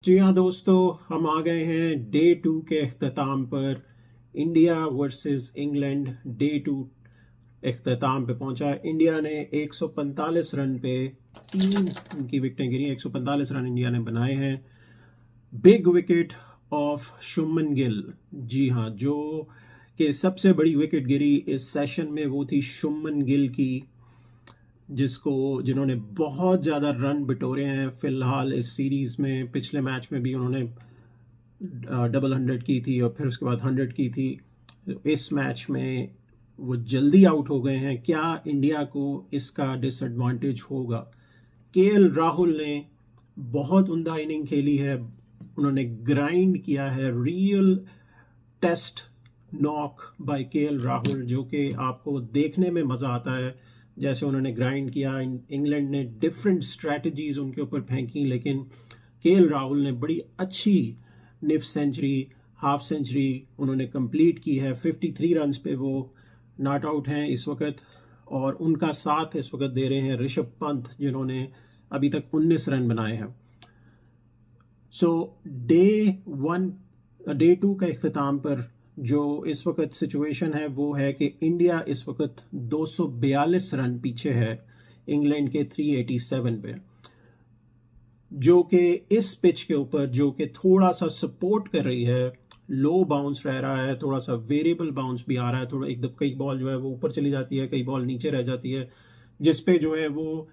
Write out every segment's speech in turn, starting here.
जी हाँ दोस्तों, हम आ गए हैं डे 2 के अख्ताम पर। इंडिया वर्सेस इंग्लैंड डे 2 अख्ताम पे पहुंचा। इंडिया ने 145 रन पे तीन उनकी विकेटें गिरी। 145 रन इंडिया ने बनाए हैं। Big wicket of Shubman Gill. जी हाँ, जो कि सबसे बड़ी विकेट गिरी इस सेशन में वो थी शुभमन गिल की, जिन्होंने बहुत ज़्यादा रन बिटोरे हैं फिलहाल इस सीरीज़ में। पिछले मैच में भी उन्होंने डबल 100 की थी और फिर उसके बाद 100 की थी। इस मैच में वो जल्दी आउट हो गए हैं। क्या इंडिया को इसका डिसएडवांटेज होगा? केएल राहुल ने बहुत उम्दा इनिंग खेली है। उन्होंने ग्राइंड किया है, real test knock by KL Rahul, जो कि आपको देखने में मज़ा आता है जैसे उन्होंने ग्राइंड किया। इंग्लैंड ने डिफरेंट स्ट्रैटेजीज उनके ऊपर फेंकी, लेकिन केएल राहुल ने बड़ी अच्छी निफ सेंचुरी, हाफ सेंचुरी उन्होंने कंप्लीट की है। 53 रन्स पे वो नॉट आउट हैं इस वक्त, और उनका साथ इस वक्त दे रहे हैं ऋषभ पंत, जिन्होंने अभी तक 19 रन बनाए हैं। सो डे 2 का इख्तिताम पर जो इस वक्त सिचुएशन है वो है कि इंडिया इस वक्त 242 रन पीछे है इंग्लैंड के 387 पे, जो कि इस पिच के ऊपर, जो कि थोड़ा सा सपोर्ट कर रही है, लो बाउंस रह रहा है, थोड़ा सा वेरिएबल बाउंस भी आ रहा है। थोड़ा एकदम कई बॉल जो है वो ऊपर चली जाती है, कई बॉल नीचे रह जाती है, जिस पे जो है वो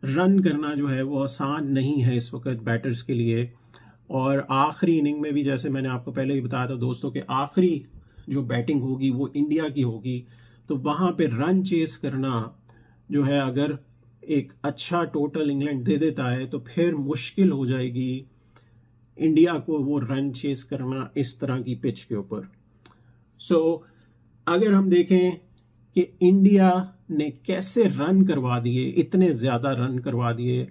रन करना जो है वो आसान नहीं है इस वक्त बैटर्स के लिए। और आखिरी इनिंग में भी, जैसे मैंने आपको पहले ही बताया था दोस्तों, कि आखिरी जो बैटिंग होगी वो इंडिया की होगी, तो वहाँ पे रन चेस करना जो है, अगर एक अच्छा टोटल इंग्लैंड दे देता है तो फिर मुश्किल हो जाएगी इंडिया को वो रन चेस करना इस तरह की पिच के ऊपर। सो अगर हम देखें कि इंडिया ने कैसे रन करवा दिए, इतने ज़्यादा रन करवा दिए,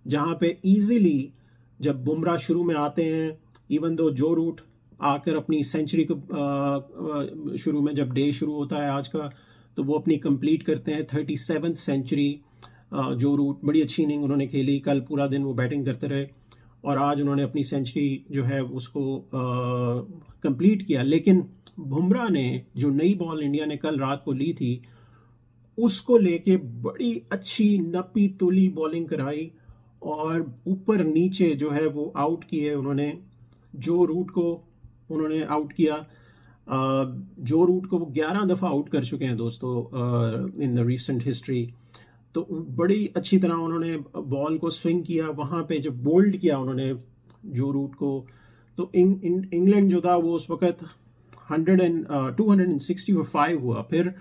जहाँ पे इजीली जब बुमराह शुरू में आते हैं, इवन दो जो रूट आकर अपनी सेंचुरी को शुरू में जब डे शुरू होता है आज का, तो वो अपनी कंप्लीट करते हैं 37th सेंचुरी। जो रूट बड़ी अच्छी इनिंग उन्होंने खेली, कल पूरा दिन वो बैटिंग करते रहे और आज उन्होंने अपनी सेंचुरी जो है उसको कंप्लीट किया। लेकिन बुमराह ने जो नई बॉल इंडिया ने कल रात को ली थी, उसको लेके बड़ी अच्छी नपी तुली बॉलिंग कराई और ऊपर नीचे जो है वो आउट किए उन्होंने। जो रूट को उन्होंने आउट किया, जो रूट को वो 11 दफ़ा आउट कर चुके हैं दोस्तों इन द रीसेंट हिस्ट्री। तो बड़ी अच्छी तरह उन्होंने बॉल को स्विंग किया, वहाँ पे जब बोल्ड किया उन्होंने जो रूट को, तो इंग्लैंड जो था वो उस वक्त 265 हुआ। फिर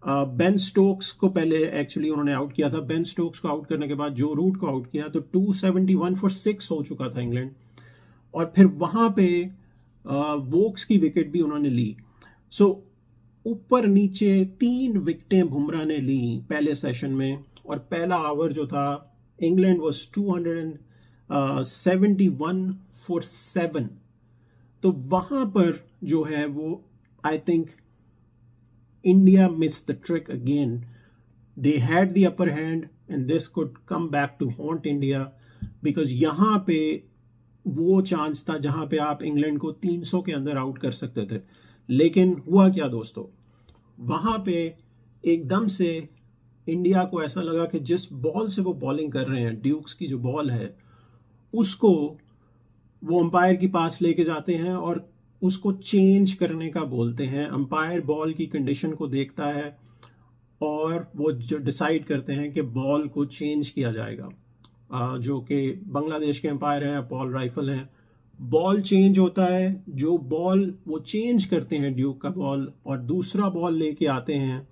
बेन स्टोक्स को पहले एक्चुअली उन्होंने आउट किया था। बेन स्टोक्स को आउट करने के बाद जो रूट को आउट किया, तो 271 फॉर 6 हो चुका था इंग्लैंड। और फिर वहाँ पे वोक्स की विकेट भी उन्होंने ली। सो ऊपर नीचे 3 विकेटें बुमराह ने ली पहले सेशन में, और पहला ओवर जो था इंग्लैंड वॉज 271 फॉर 7। तो वहाँ पर जो है वो I think India missed the trick again. They had the upper hand and this could come back to haunt India, because यहाँ पे वो चांस था जहाँ पे आप इंग्लैंड को 300 के अंदर आउट कर सकते थे। लेकिन हुआ क्या दोस्तों, वहाँ पे एकदम से इंडिया को ऐसा लगा कि जिस बॉल से वो बॉलिंग कर रहे हैं, ड्यूक्स की जो बॉल है, उसको वो अंपायर के पास लेके जाते हैं और उसको चेंज करने का बोलते हैं। अंपायर बॉल की कंडीशन को देखता है और वो जो डिसाइड करते हैं कि बॉल को चेंज किया जाएगा। जो कि बांग्लादेश के अंपायर हैं, पॉल राइफल हैं। बॉल चेंज होता है, जो बॉल वो चेंज करते हैं ड्यूक का बॉल और दूसरा बॉल लेके आते हैं,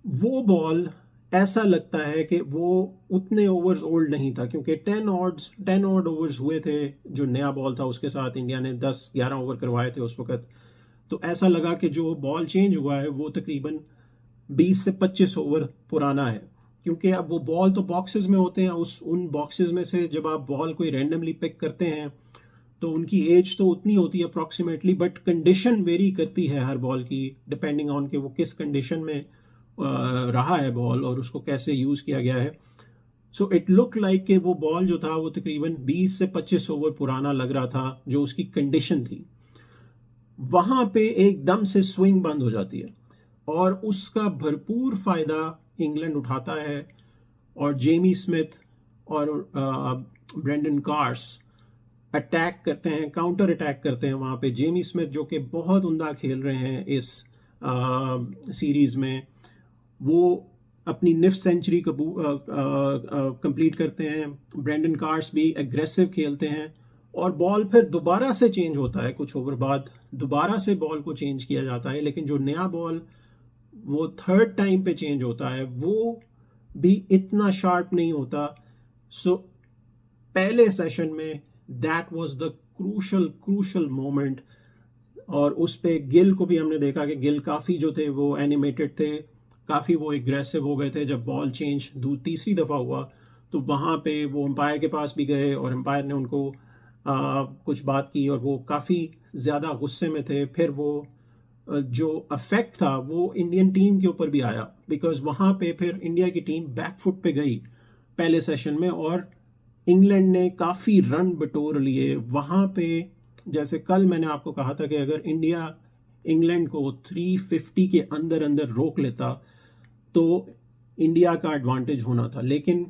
वो बॉल ऐसा लगता है कि वो उतने ओवर्स ओल्ड नहीं था, क्योंकि 10 ऑड ओवर्स हुए थे जो नया बॉल था उसके साथ। इंडिया ने 10-11 ओवर करवाए थे उस वक्त। तो ऐसा लगा कि जो बॉल चेंज हुआ है वो तकरीबन 20 से 25 ओवर पुराना है, क्योंकि अब वो बॉल तो बॉक्सेस में होते हैं। उन बॉक्सेस में से जब आप बॉल कोई रैंडमली पिक करते हैं तो उनकी एज तो उतनी होती है अप्रॉक्सीमेटली, बट कंडीशन वेरी करती है हर बॉल की, डिपेंडिंग ऑन कि वो किस कंडीशन में रहा है बॉल और उसको कैसे यूज़ किया गया है। सो इट लुक लाइक कि वो बॉल जो था वो तकरीबन 20 से 25 ओवर पुराना लग रहा था, जो उसकी कंडीशन थी। वहां पे एकदम से स्विंग बंद हो जाती है और उसका भरपूर फायदा इंग्लैंड उठाता है और जेमी स्मिथ और ब्रेंडन कार्स अटैक करते हैं, काउंटर अटैक करते हैं वहां पे। जेमी स्मिथ जो कि बहुत उम्दा खेल रहे हैं इस सीरीज में, वो अपनी निफ्ट सेंचुरी कंप्लीट करते हैं। ब्रेंडन कार्स भी एग्रेसिव खेलते हैं और बॉल फिर दोबारा से चेंज होता है, कुछ ओवर बाद दोबारा से बॉल को चेंज किया जाता है, लेकिन जो नया बॉल वो थर्ड टाइम पे चेंज होता है वो भी इतना शार्प नहीं होता। सो पहले सेशन में that was the crucial moment. और उस पे गिल को भी हमने देखा कि गिल काफ़ी जो थे वो एनिमेटेड थे, काफ़ी वो एग्रेसिव हो गए थे। जब बॉल चेंज तीसरी दफ़ा हुआ तो वहाँ पे वो अंपायर के पास भी गए और अंपायर ने उनको कुछ बात की और वो काफ़ी ज़्यादा गुस्से में थे। फिर वो जो अफेक्ट था वो इंडियन टीम के ऊपर भी आया, बिकॉज वहाँ पे फिर इंडिया की टीम बैकफुट पे गई पहले सेशन में और इंग्लैंड ने काफ़ी रन बटोर लिए वहाँ पे। जैसे कल मैंने आपको कहा था कि अगर इंडिया इंग्लैंड को 350 के अंदर अंदर रोक लेता तो इंडिया का एडवांटेज होना था, लेकिन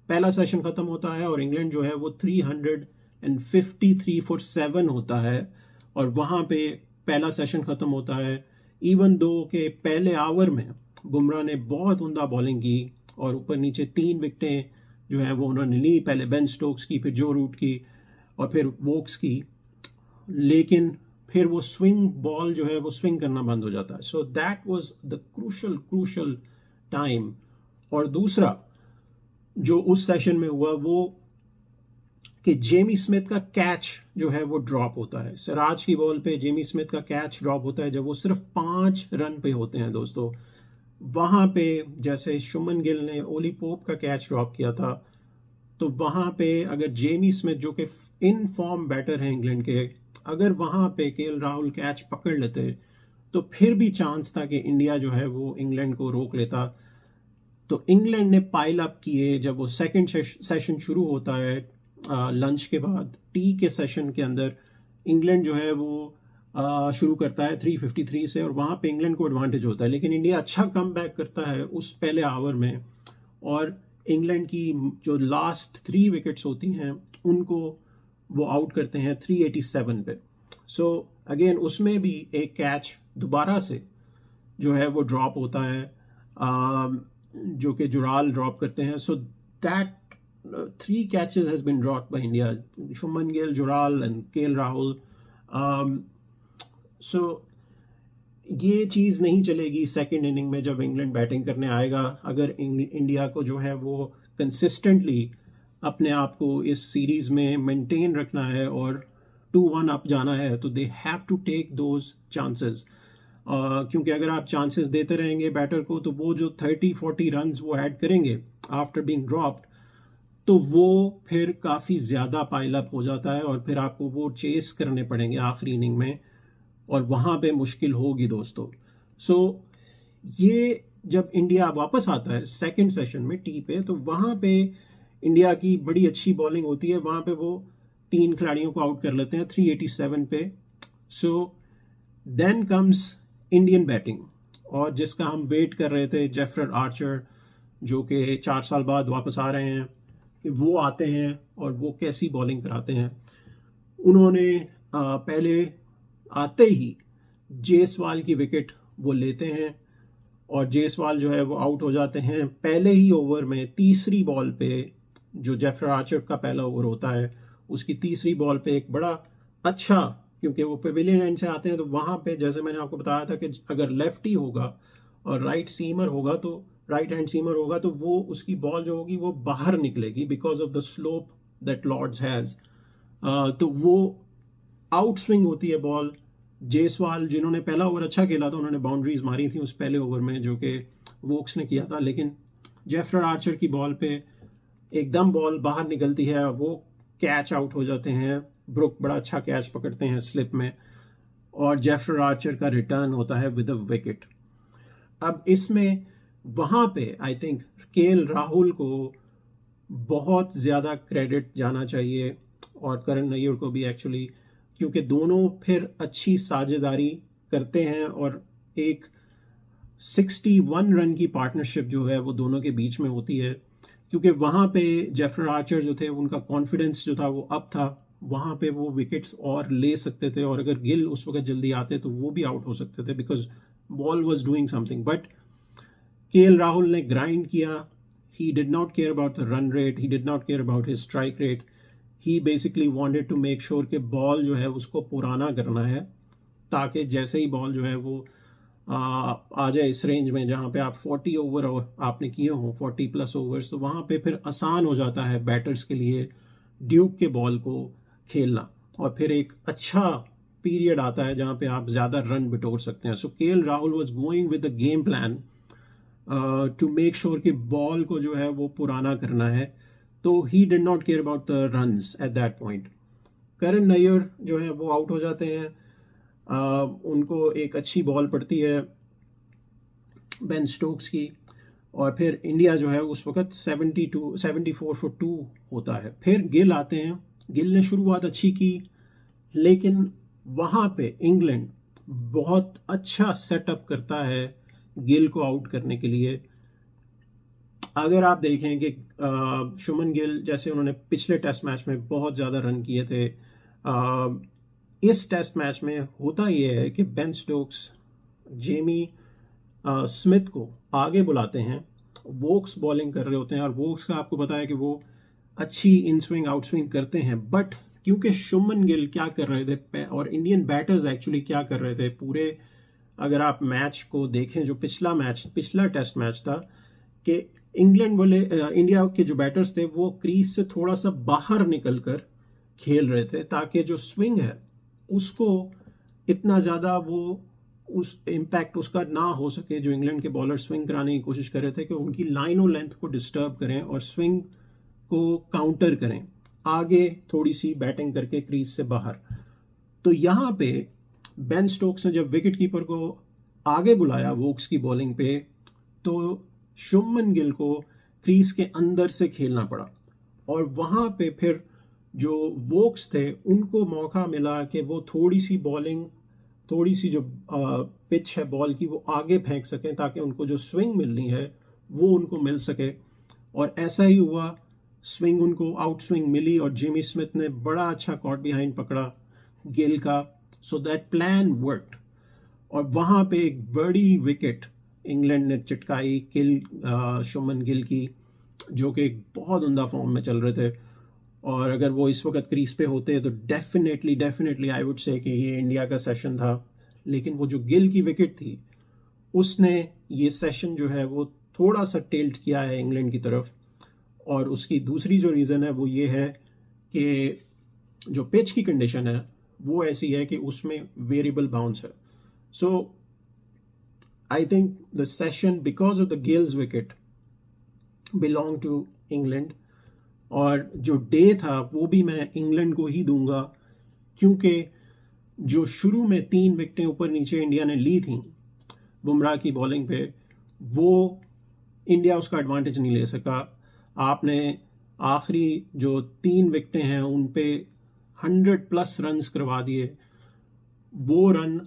पहला सेशन ख़त्म होता है और इंग्लैंड जो है वो 353 फॉर 7 होता है और वहाँ पे पहला सेशन ख़त्म होता है। इवन दो के पहले आवर में बुमराह ने बहुत उम्दा बॉलिंग की और ऊपर नीचे 3 विकेटें जो है वो उन्होंने ली, पहले बेन स्टोक्स की, फिर जो रूट की और फिर वोक्स की, लेकिन फिर वो स्विंग बॉल जो है वो स्विंग करना बंद हो जाता है। So that was the crucial time. और दूसरा जो उस सेशन में हुआ वो कि जेमी स्मिथ का कैच जो है वो ड्रॉप होता है। सिराज की बॉल पे जेमी स्मिथ का कैच ड्रॉप होता है जब वो सिर्फ 5 रन पे होते हैं दोस्तों। वहाँ पे जैसे शुमन गिल ने ओली पोप का कैच ड्रॉप किया था, तो वहाँ पे अगर जेमी स्मिथ जो कि इन फॉर्म बैटर हैं इंग्लैंड के, अगर वहाँ पे केएल राहुल कैच पकड़ लेते तो फिर भी चांस था कि इंडिया जो है वो इंग्लैंड को रोक लेता। तो इंग्लैंड ने पाइल अप किए। जब वो सेकंड सेशन शुरू होता है लंच के बाद, टी के सेशन के अंदर इंग्लैंड जो है वो शुरू करता है 353 से और वहाँ पे इंग्लैंड को एडवांटेज होता है, लेकिन इंडिया अच्छा कम बैक करता है उस पहले आवर में और इंग्लैंड की जो लास्ट 3 विकेट्स होती हैं उनको वो आउट करते हैं 387 पे। सो अगेन उसमें भी एक कैच दोबारा से जो है वो ड्रॉप होता है, जो कि जुराल ड्रॉप करते हैं। So that 3 catches has been dropped by India, शुमन Gill, जुराल एंड केएल राहुल। सो ये चीज़ नहीं चलेगी सेकेंड इनिंग में जब इंग्लैंड बैटिंग करने आएगा। अगर इंडिया को जो है वो कंसिस्टेंटली अपने आप को इस सीरीज़ में मेंटेन रखना है और 2-1 अप जाना है तो they have to take those chances. क्योंकि अगर आप चांसेस देते रहेंगे बैटर को तो वो जो 30-40 रन्स वो ऐड करेंगे आफ्टर बीइंग ड्रॉप्ड, तो वो फिर काफ़ी ज़्यादा पाइल अप हो जाता है और फिर आपको वो चेस करने पड़ेंगे आखिरी इनिंग में और वहाँ पे मुश्किल होगी दोस्तों। सो ये जब इंडिया वापस आता है सेकंड सेशन में टी पे, तो वहाँ पे इंडिया की बड़ी अच्छी बॉलिंग होती है। वहाँ पे वो 3 खिलाड़ियों को आउट कर लेते हैं 387 पे। So then comes Indian batting और जिसका हम वेट कर रहे थे, जेफर आर्चर जो कि 4 साल बाद वापस आ रहे हैं, कि वो आते हैं और वो कैसी बॉलिंग कराते हैं। उन्होंने पहले आते ही जेसवाल की विकेट वो लेते हैं और जेसवाल जो है वो आउट हो जाते हैं पहले ही ओवर में। तीसरी बॉल पे जो जेफर आर्चर का पहला ओवर होता है उसकी तीसरी बॉल पे एक बड़ा अच्छा, क्योंकि वो पेविलियन एंड से आते हैं तो वहाँ पे जैसे मैंने आपको बताया था कि अगर लेफ्टी होगा और राइट सीमर होगा तो राइट हैंड सीमर होगा तो वो उसकी बॉल जो होगी वो बाहर निकलेगी because of the slope that Lord's has. तो वो आउट स्विंग होती है बॉल। जेसवाल जिन्होंने पहला ओवर अच्छा खेला था उन्होंने बाउंड्रीज मारी थी उस पहले ओवर में जो कि वोक्स ने किया था, लेकिन जेफर आर्चर की बॉल पे एकदम बॉल बाहर निकलती है और वो कैच आउट हो जाते हैं। ब्रुक बड़ा अच्छा कैच पकड़ते हैं स्लिप में और जेफर आर्चर का रिटर्न होता है विद अ विकेट। अब इसमें वहाँ पे आई थिंक केएल राहुल को बहुत ज़्यादा क्रेडिट जाना चाहिए, और करण नैयर को भी एक्चुअली, क्योंकि दोनों फिर अच्छी साझेदारी करते हैं, और एक 61 रन की पार्टनरशिप जो है वो दोनों के बीच में होती है, क्योंकि वहाँ पे जेफर आर्चर जो थे उनका कॉन्फिडेंस जो था वो अप था, वहाँ पे वो विकेट्स और ले सकते थे, और अगर गिल उस वक्त जल्दी आते तो वो भी आउट हो सकते थे, because ball was doing something. But KL Rahul ने ग्राइंड किया, he did not care about the run rate, he did not care about his strike rate, he basically wanted to make sure कि ball जो है उसको पुराना करना है, ताकि जैसे ही बॉल जो है वो आ जाए इस रेंज में जहाँ पे आप 40 ओवर आपने किए हों, 40 प्लस ओवर्स, तो वहाँ पे फिर आसान हो जाता है बैटर्स के लिए ड्यूक के बॉल को खेलना, और फिर एक अच्छा पीरियड आता है जहाँ पे आप ज़्यादा रन बिटोर सकते हैं। So KL Rahul was going with the game plan to make sure कि बॉल को जो है वो पुराना करना है, तो he did not care about the runs at that point. Karan Nair जो है वो आउट हो जाते हैं, उनको एक अच्छी बॉल पड़ती है बेन स्टोक्स की, और फिर इंडिया जो है उस वक्त 74 फॉर 2 होता है। फिर गिल आते हैं, गिल ने शुरुआत अच्छी की, लेकिन वहाँ पे इंग्लैंड बहुत अच्छा सेटअप करता है गिल को आउट करने के लिए। अगर आप देखें कि शुमन गिल जैसे उन्होंने पिछले टेस्ट मैच में बहुत ज़्यादा रन किए थे, इस टेस्ट मैच में होता यह है कि बेन स्टोक्स जेमी स्मिथ को आगे बुलाते हैं, वोक्स बॉलिंग कर रहे होते हैं, और वोक्स का आपको पता है कि वो अच्छी इन स्विंग आउट स्विंग करते हैं, बट क्योंकि शुमन गिल क्या कर रहे थे और इंडियन बैटर्स एक्चुअली क्या कर रहे थे पूरे, अगर आप मैच को देखें जो पिछला टेस्ट मैच था, कि इंग्लैंड वाले इंडिया के जो बैटर्स थे वो क्रीज से थोड़ा सा बाहर निकलकर खेल रहे थे, ताकि जो स्विंग है उसको इतना ज़्यादा वो उस इम्पैक्ट उसका ना हो सके, जो इंग्लैंड के बॉलर स्विंग कराने की कोशिश कर रहे थे कि उनकी लाइन और लेंथ को डिस्टर्ब करें और स्विंग को काउंटर करें, आगे थोड़ी सी बैटिंग करके क्रीज से बाहर। तो यहाँ पे बेन स्टोक्स ने जब विकेट कीपर को आगे बुलाया वोक्स की बॉलिंग पे, तो शुमन गिल को क्रीज के अंदर से खेलना पड़ा, और वहाँ पे फिर जो वोक्स थे उनको मौका मिला कि वो थोड़ी सी बॉलिंग, थोड़ी सी जो पिच है बॉल की वो आगे फेंक सकें, ताकि उनको जो स्विंग मिलनी है वो उनको मिल सके, और ऐसा ही हुआ। स्विंग उनको आउट स्विंग मिली, और जिमी स्मिथ ने बड़ा अच्छा कॉट बिहाइंड पकड़ा गिल का, सो दैट प्लान वर्कड, और वहाँ पे एक बड़ी विकेट इंग्लैंड ने चिटकाई शुमन गिल की, जो कि बहुत उम्दा फॉर्म में चल रहे थे, और अगर वो इस वक्त क्रीज पे होते तो डेफिनेटली आई वुड से कि ये इंडिया का सेशन था। लेकिन वो जो गिल की विकेट थी उसने ये सेशन जो है वो थोड़ा सा टिल्ट किया है इंग्लैंड की तरफ, और उसकी दूसरी जो रीज़न है वो ये है कि जो पिच की कंडीशन है वो ऐसी है कि उसमें वेरिएबल बाउंस है। So I think the session because of the Gill's wicket belong to England, और जो डे था वो भी मैं इंग्लैंड को ही दूंगा, क्योंकि जो शुरू में 3 विकेटें ऊपर नीचे इंडिया ने ली थी बुमराह की बॉलिंग पे, वो इंडिया उसका एडवांटेज नहीं ले सका। आपने आखिरी जो 3 विकेटें हैं उन पे 100+ रन्स करवा दिए, वो रन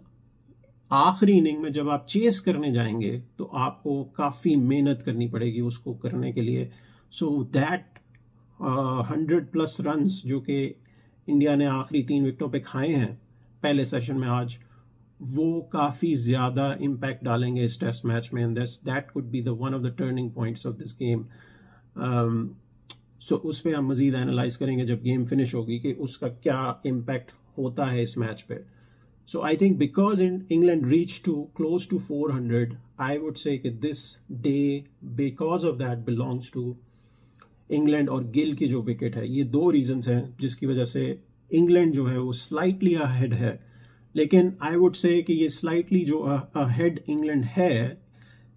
आखिरी इनिंग में जब आप चेस करने जाएंगे तो आपको काफ़ी मेहनत करनी पड़ेगी उसको करने के लिए। सो दैट 100+ रन्स जो कि इंडिया ने आखिरी 3 विकेटों पे खाए हैं पहले सेशन में आज, वो काफ़ी ज़्यादा इम्पैक्ट डालेंगे इस टेस्ट मैच में, and that could be the one of the turning points of this game. So उस पर हम मज़ीद एनालाइज करेंगे जब गेम फिनिश होगी कि उसका क्या इम्पैक्ट होता है इस मैच पे। So I think because England reached to close to 400, I would say that this day, because of that, belongs to England, और गिल की जो विकेट है, ये 2 रीजंस हैं जिसकी वजह से इंग्लैंड जो है वो स्लाइटली अहेड है। लेकिन आई वुड से कि ये स्लाइटली जो अहेड इंग्लैंड है,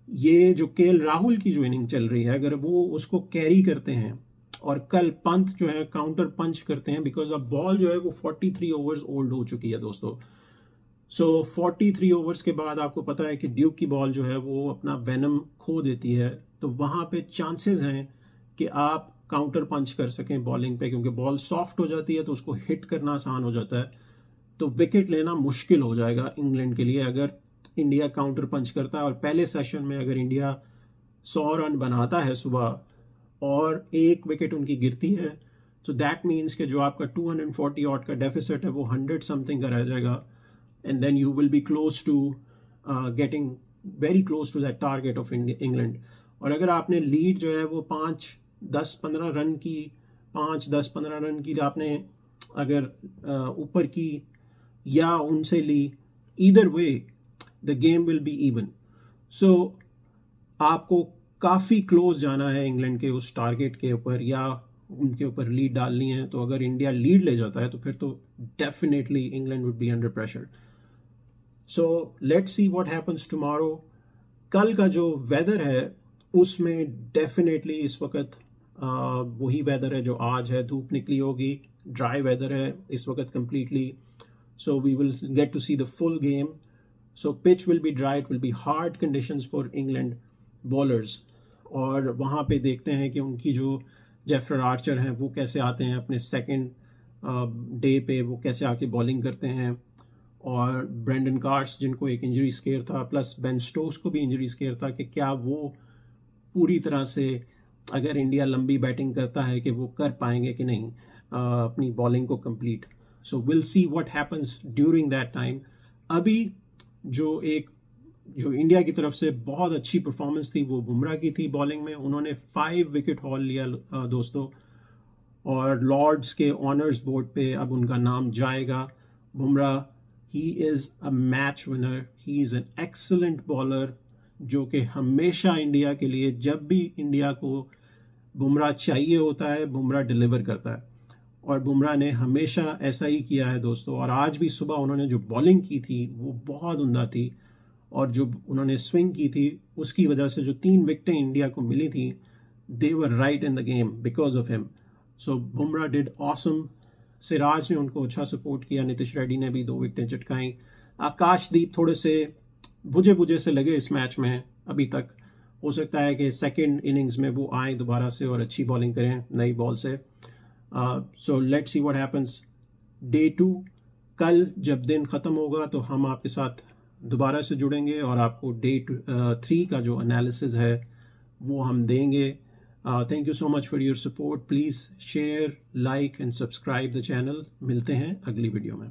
ये जो केएल राहुल की जो इनिंग चल रही है, अगर वो उसको कैरी करते हैं और कल पंत जो है काउंटर पंच करते हैं, बिकॉज अब बॉल जो है वो 43 ओवर्स ओल्ड हो चुकी है दोस्तों। सो 43 ओवर्स के बाद आपको पता है कि ड्यूक की बॉल जो है वो अपना वेनम खो देती है, तो वहाँ पे चांसेस हैं कि आप काउंटर पंच कर सकें बॉलिंग पे, क्योंकि बॉल सॉफ्ट हो जाती है तो उसको हिट करना आसान हो जाता है। तो विकेट लेना मुश्किल हो जाएगा इंग्लैंड के लिए अगर इंडिया काउंटर पंच करता है। और पहले सेशन में अगर इंडिया 100 रन बनाता है सुबह और एक विकेट उनकी गिरती है, तो दैट मीन्स कि जो आपका 240 ऑट का डेफिसिट है वो 100 समथिंग का रह जाएगा, and then you will be close to getting very close to that target of England. और अगर आपने लीड जो है वो 5-10-15 रन की 5-10-15 रन की आपने अगर ऊपर की या उनसे ली, either way the game will be even. So आपको काफ़ी क्लोज जाना है इंग्लैंड के उस टारगेट के ऊपर या उनके ऊपर लीड डालनी है। तो अगर इंडिया लीड ले जाता है तो फिर तो definitely England would be under pressure. So let's see what happens tomorrow. कल का जो वेदर है उसमें डेफिनेटली इस वक्त वही वेदर है जो आज है, धूप निकली होगी, ड्राई वेदर है इस वक्त completely. So we will get to see the full game. So pitch will be dry, it will be hard conditions for England bowlers. और वहाँ पे देखते हैं कि उनकी जो जेफर आर्चर हैं वो कैसे आते हैं अपने सेकंड डे पे, वो कैसे आके बॉलिंग करते हैं। और ब्रेंडन कार्स जिनको एक इंजरी स्केयर था, प्लस बेन स्टोक्स को भी इंजरी स्केयर था, कि क्या वो पूरी तरह से अगर इंडिया लंबी बैटिंग करता है कि वो कर पाएंगे कि नहीं अपनी बॉलिंग को complete. So will see what happens during that time. अभी जो इंडिया की तरफ से बहुत अच्छी परफॉर्मेंस थी वो बुमराह की थी बॉलिंग में। उन्होंने 5 विकेट हॉल लिया दोस्तों, और लॉर्ड्स के ऑनर्स बोर्ड पे अब उनका नाम जाएगा। Bumrah, he is a match winner, he is an excellent bowler, जो कि हमेशा इंडिया के लिए जब भी इंडिया को बुमराह चाहिए होता है बुमराह डिलीवर करता है। और बुमराह ने हमेशा ऐसा ही किया है दोस्तों। और आज भी सुबह उन्होंने जो बॉलिंग की थी वो बहुत उम्दा थी, और जो उन्होंने स्विंग की थी उसकी वजह से जो 3 विकेटें इंडिया को मिली थी, they were right in the game because of him. So Bumrah did awesome. Siraj ने उनको अच्छा सपोर्ट किया, नीतीश रेड्डी ने भी 2 विकेटें चटकाई। आकाशदीप थोड़े से बुझे बुझे से लगे इस मैच में अभी तक। हो सकता है कि सेकेंड इनिंग्स में वो आए दोबारा से और अच्छी बॉलिंग करें नई बॉल से। So let's see what happens day 2। कल जब दिन ख़त्म होगा तो हम आपके साथ दोबारा से जुड़ेंगे और आपको डे 3 का जो एनालिसिस है वो हम देंगे। Thank you so much for your support. Please share, like and subscribe the channel. मिलते हैं अगली वीडियो में।